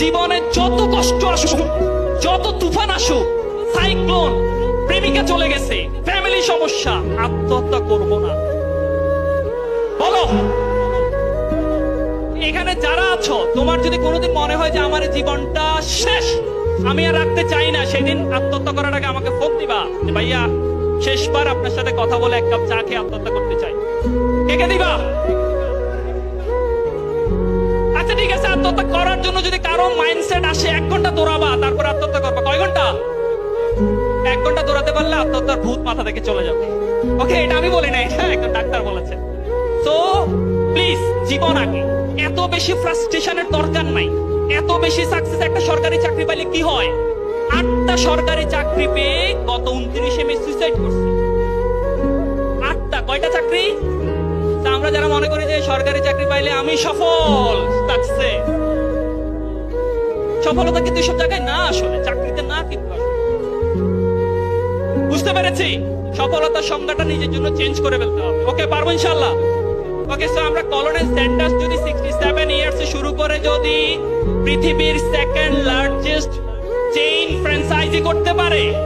জীবনে যত কষ্ট আসুক, যত তুফান আসুক, সাইক্লোন, প্রেমিকা চলে গেছে, ফ্যামিলি সমস্যা, আত্মহত্যা করব না। বলো, এখানে যারা আছো, তোমার যদি কোনোদিন মনে হয় যে আমার জীবনটা শেষ, আমি আর রাখতে চাই না, সেদিন আত্মহত্যা করার আগে আমাকে ফোন দিবা যে ভাইয়া শেষবার আপনার সাথে কথা বলে এক কাপ চা খেয়ে আত্মহত্যা করতে চাই। কে দিবা? আচ্ছা ঠিক আছে, আত্মহত্যা করার জন্য যদি কারো মাইন্ডসেট আসে 1 ঘন্টা দৌড়াবা, তারপর আত্মহত্যা করবা। কয় ঘন্টা? 1 ঘন্টা দৌড়াতে পারলে আত্মহত্যার ভূত মাথা থেকে চলে যাবে। ওকে, এটা আমি বলি না, এটা একজন ডাক্তার বলেছে। তো প্লিজ, জীবন আগে। এত বেশি ফ্রাস্ট্রেশনের দরকার নাই। এত বেশি সাকসেস, একটা সরকারি চাকরি পাইলে কি হয়? 8টা সরকারি চাকরি পেয়ে গত 29 মে সুইসাইড করছে। 8টা। কয়টা চাকরি? তা আমরা যারা মনে করি যে সরকারি চাকরি পাইলে আমি সফল, সাকসেস, সফলতা কিন্তু এসব জায়গায় না, আসলে চাকরিতে না। কিন্তু বুঝতে পেরেছি, সফলতার সংজ্ঞাটা নিজের জন্য চেঞ্জ করে ফেলতে হবে। ওকে, পারবো ইনশাআল্লাহ। ওকে, সো আমরা কলোনেল স্যান্ডার্স যদি 67 ইয়ার্স শুরু করে যদি পৃথিবীর 2nd লার্জেস্ট চেইন ফ্র্যাঞ্চাইজি করতে পারে,